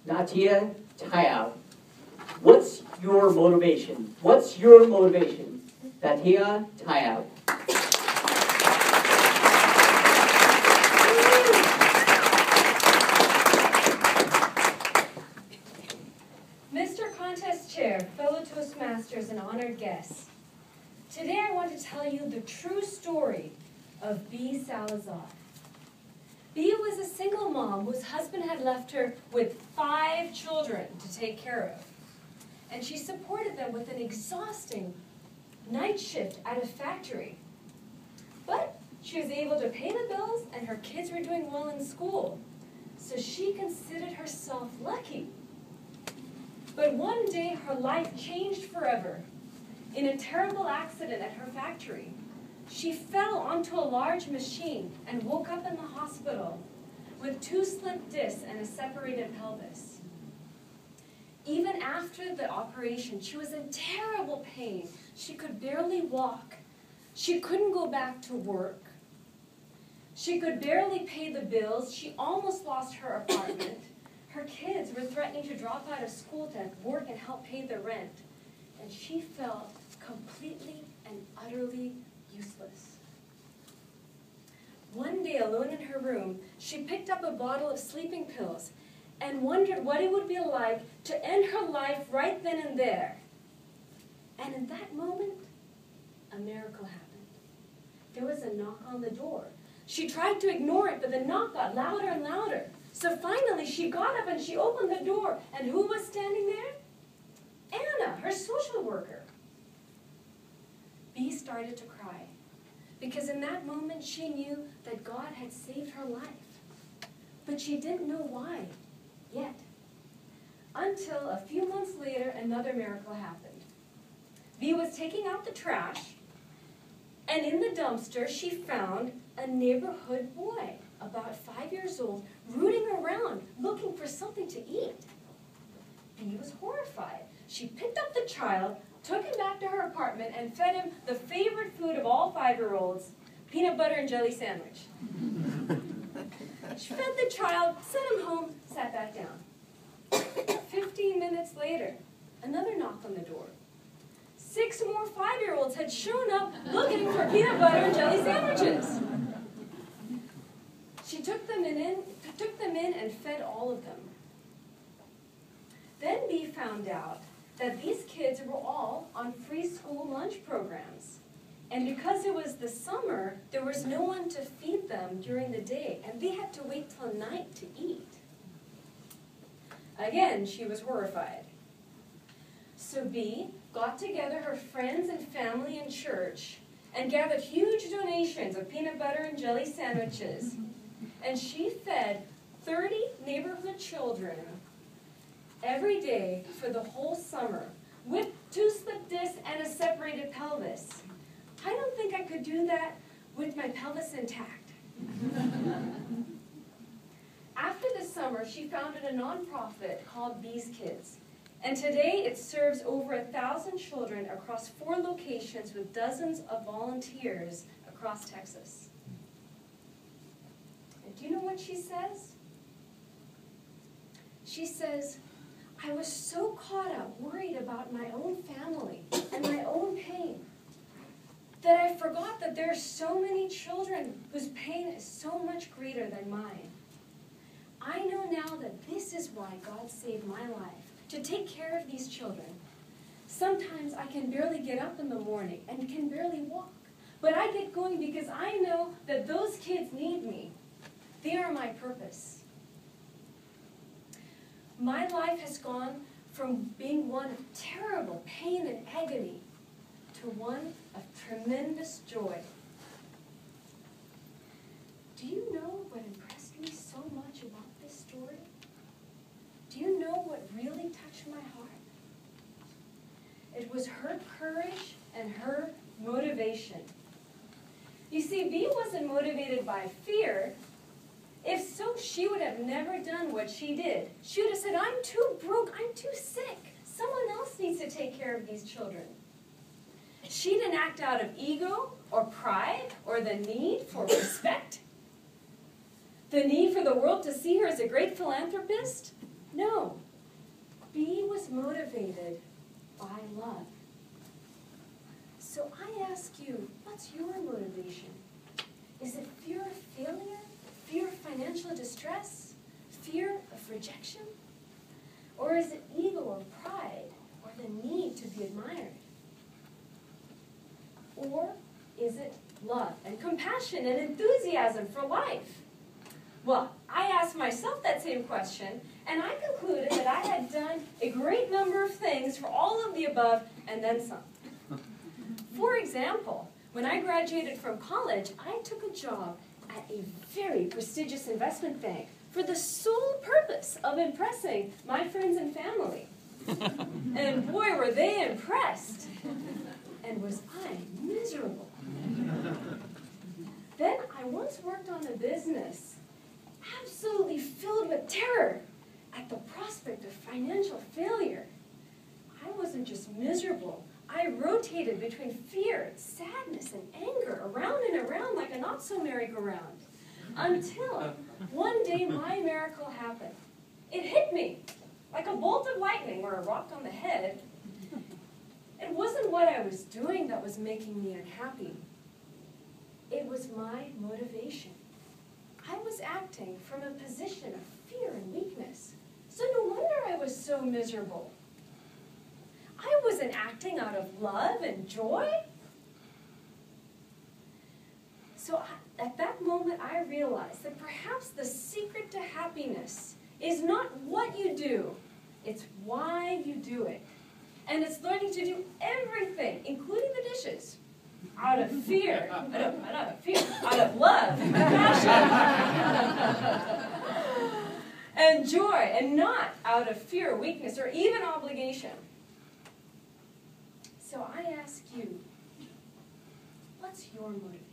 Natia Tayab. What's your motivation? What's your motivation? Natia Tayab. Mr. Contest Chair, fellow Toastmasters, and honored guests, today I want to tell you the true story of Bea Salazar. Bea was a single mom whose husband had left her with 5 children to take care of. And she supported them with an exhausting night shift at a factory. But she was able to pay the bills and her kids were doing well in school. So she considered herself lucky. But one day her life changed forever. In a terrible accident at her factory, she fell onto a large machine and woke up in the hospital with 2 slipped discs and a separated pelvis. Even after the operation, she was in terrible pain. She could barely walk. She couldn't go back to work. She could barely pay the bills. She almost lost her apartment. Her kids were threatening to drop out of school to work and help pay the rent. And she felt completely and utterly useless. One day, alone in her room, she picked up a bottle of sleeping pills and wondered what it would be like to end her life right then and there. And in that moment, a miracle happened. There was a knock on the door. She tried to ignore it, but the knock got louder and louder. So finally, she got up and she opened the door. And who was standing there? Anna, her social worker. Bea started to cry, because in that moment she knew that God had saved her life. But she didn't know why yet. Until a few months later, another miracle happened. Bea was taking out the trash, and in the dumpster she found a neighborhood boy, about 5 years old, rooting around, looking for something to eat. Bea was horrified. She picked up the child, took him back to her apartment, and fed him the favorite food of all 5-year-olds, peanut butter and jelly sandwich. She fed the child, sent him home, sat back down. 15 minutes later, another knock on the door. 6 more 5-year-olds had shown up looking for peanut butter and jelly sandwiches. She took them in and fed all of them. Then Bea found out that these kids were all on free school lunch programs. And because it was the summer, there was no one to feed them during the day, and they had to wait till night to eat. Again, she was horrified. So Bea got together her friends and family in church and gathered huge donations of peanut butter and jelly sandwiches. And she fed 30 neighborhood children every day for the whole summer, with 2 slip discs and a separated pelvis. I don't think I could do that with my pelvis intact. After the summer, she founded a nonprofit called Bea's Kids. And today it serves over 1,000 children across 4 locations with dozens of volunteers across Texas. And do you know what she says? She says, I was so caught up, worried about my own family and my own pain, that I forgot that there are so many children whose pain is so much greater than mine. I know now that this is why God saved my life, to take care of these children. Sometimes I can barely get up in the morning and can barely walk, but I get going because I know that those kids need me. They are my purpose. My life has gone from being one of terrible pain and agony to one of tremendous joy. Do you know what impressed me so much about this story? Do you know what really touched my heart? It was her courage and her motivation. You see, Bea wasn't motivated by fear. If so, she would have never done what she did. She would have said, I'm too broke, I'm too sick. Someone else needs to take care of these children. She didn't act out of ego or pride or the need for respect. The need for the world to see her as a great philanthropist? No. B was motivated by love. So I ask you, what's your motivation? Is it fear of failure? Fear of financial distress? Fear of rejection? Or is it ego or pride, or the need to be admired? Or is it love and compassion and enthusiasm for life? Well, I asked myself that same question, and I concluded that I had done a great number of things for all of the above, and then some. For example, when I graduated from college, I took a job at a very prestigious investment bank for the sole purpose of impressing my friends and family. And boy, were they impressed. And was I miserable. Then I once worked on a business absolutely filled with terror at the prospect of financial failure. I wasn't just miserable. I rotated between fear, sadness, and anger, around and around like a not-so-merry-go-round, until one day my miracle happened. It hit me like a bolt of lightning or a rock on the head. It wasn't what I was doing that was making me unhappy. It was my motivation. I was acting from a position of fear and weakness. So no wonder I was so miserable. I wasn't acting out of love and joy. So at that moment, I realized that perhaps the secret to happiness is not what you do, it's why you do it. And it's learning to do everything, including the dishes, out of fear, not out of fear, out of love, passion, and joy, and not out of fear, weakness, or even obligation. So I ask you, what's your motivation?